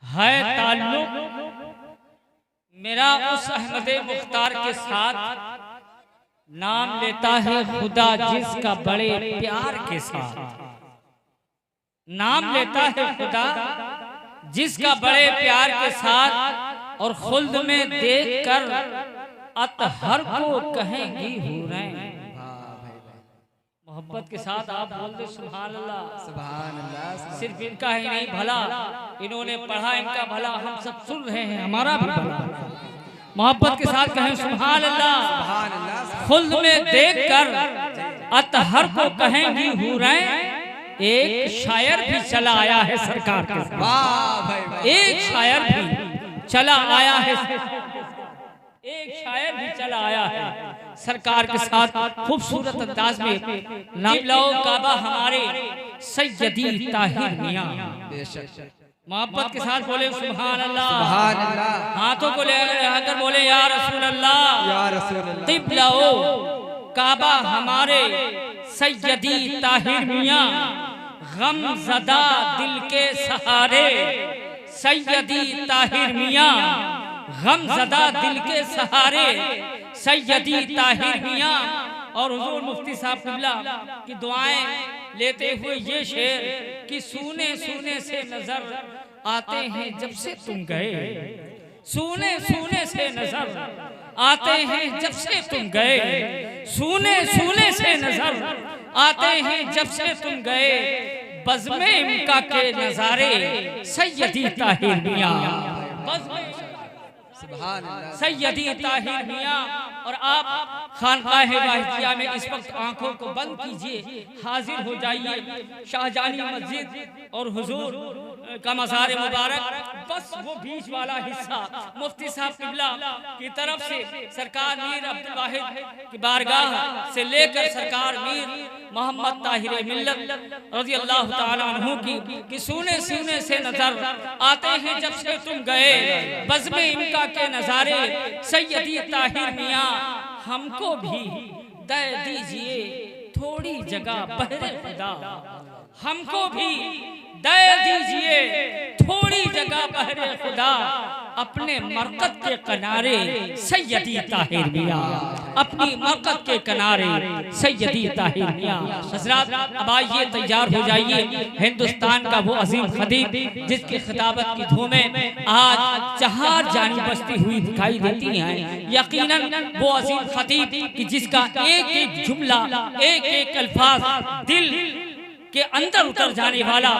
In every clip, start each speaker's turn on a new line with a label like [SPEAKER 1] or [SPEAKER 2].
[SPEAKER 1] है ताल्लुक मेरा उस अहमद मुख्तार के साथ, नाम लेता है खुदा जिसका बड़े प्यार के साथ। नाम लेता है खुदा जिसका बड़े प्यार के साथ, और खुल्द में देखकर अतहर को कहेंगी हुरैन। मोहब्बत के साथ आप बोल दे सुभान अल्लाह, सुभान अल्लाह। सिर्फ इनका ही नहीं भला, इन्होंने पढ़ा इनका भला, हम सब सुन रहे हैं हमारा भी भला। मोहब्बत के साथ कहें सुभान अल्लाह। खुल्द में देखकर अतहर को कहेंगी हुरैन। एक शायर भी चला आया है सरकार के साथ, एक शायर भी चला आया है, एक शायर भी चला आया है सरकार के साथ खूबसूरत अंदाज में। नाम काबा हमारे सैयदी ताहिर मियां। मोहब्बत के साथ बोले सुभान अल्लाह, सुभान अल्लाह। हाथों को लेकर बोले या रसूल अल्लाह, या रसूल अल्लाह। तिबलाओ काबा हमारे सैयदी ताहिर मियां, गमज़दा दिल के सहारे सैयदी ताहिर मियां, गमज़दा दिल के सहारे सैयदी ताहिर मियां। और हुजूर मुफ्ती साहब क़िबला की दुआएं लेते हुए ये शेर कि सूने सूने से नजर आते हैं जब से तुम गए, सूने सूने से नजर आते हैं जब से तुम गए, सूने सूने से नजर आते हैं जब से तुम गए, बज़्मे इनका के नजारे सैयदी ताहिर मियां, सैयदी ताहिर मियां। और आप खानकाह वाहिदिया में इस वक्त आंखों को बंद कीजिए, हाजिर हो जाइए शाहजानी मस्जिद और हुजूर का मज़ार मुबारक, बस वो बीच वाला हिस्सा मुफ्ती साहब क़िबला की तरफ से सरकार मीर अब्दुल वाहिद की बारगाह से लेकर सरकार मीर मोहम्मद ताहिर मिल्लत रज़ी अल्लाह ताला अन्हु की सूने सूने से नजर आते हैं जब से तुम गए, बज़्मे इनका के नजारे सैयदी ताहिर मियां। हमको भी दे दीजिए थोड़ी जगह बहरे खुदा, हमको भी दे दीजिए थोड़ी जगह बहरे खुदा, अपने मरकत के किनारे सैयदी ताहिर मियां, अपनी मरकत के किनारे सैयदी ताहिर मियां। हज़रात अब आइए तैयार हो जाइए, हिंदुस्तान का वो अजीम खतीब जिसकी खिताबत की धूमें आज चार जानी बसती हुई दिखाई देती हैं, यकीनन वो अजीम खतीब कि जिसका एक एक जुमला, एक एक अल्फाज दिल के अंदर उतर जाने वाला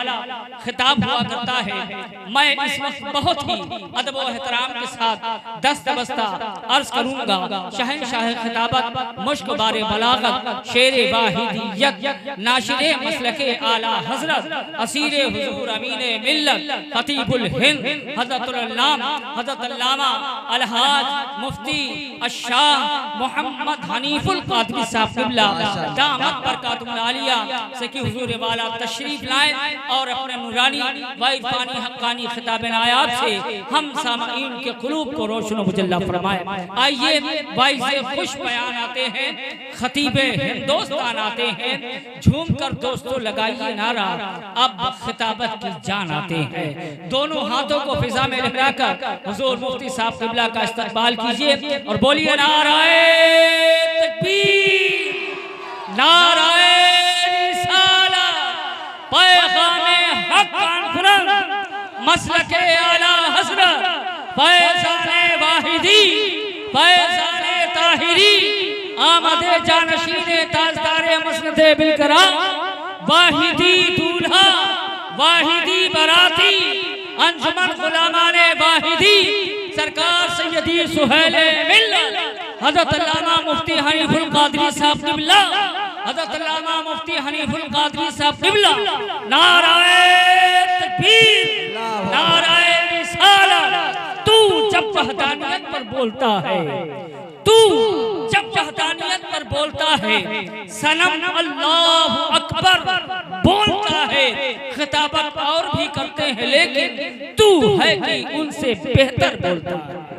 [SPEAKER 1] खिताब हुआ करता है। मैं इस वक्त बहुत ही अदब और एहतराम के साथ दस्त बस्ता अर्ज करूंगा शहंशाह खिताबत, मुश्क बारे बलागत, शेरे वाहिदियत, नाशिरे मसलके आला हजरत, असीरे हुजूर अमीने मिल्लत, खतीबुल हिंद हज़रतुल अल्लाम हज़रत अल्लामा अलहाज मुफ्ती अशाह मोहम्मद हनीफुल कादरी साहब क़िबला दामत बरकातुहुल आलिया से कि हुजूर वाला तशरीफ लाए और अपने नूरानी वाइफानी हक्कानी खिताब नायाब से हम सामईन के कुलूब को रोशन मुजल्ला फरमाए। आइए वाइज से खुश बयान आते हैं, खतीबे हिंदुस्तान आते हैं, झूम कर दोस्तों लगाइए नारा, अब खिताबत की जान आते हैं। दोनों हाथों को फिजा में लहराकर हुजूर मुफ्ती साहब क़िबला का इस्तकबाल कीजिए और बोलिए नाराए तकबीर, नाराए पैगामे हक कॉन्फ्रेंस, मसलके आला हज़रत, फैज़ाने वाहिदी, फैज़ाने ताहिरी, आमदे जानशीने ताजदारे मसनदे बिलकराम, वाहिदी दूल्हा, वाहिदी बराती, अंजुमन गुलामाने वाहिदी, सरकार सैयदी सुहेले मिल्लत हज़रत अल्लामा मुफ्ती हनीफुल कादरी साहब क़िबला, हज़रत अल्लामा मुफ्ती हनीफुल कादरी साहब क़िबला। नाराए तकबीर, नाराए रिसालत। तू जब वहदानियत पर बोलता है, तू जब वहदानियत पर बोलता है, सनम अल्लाहु अकबर बोलता है, खिताबत और भी करते हैं, लेकिन तू है कि उनसे बेहतर बोलता है।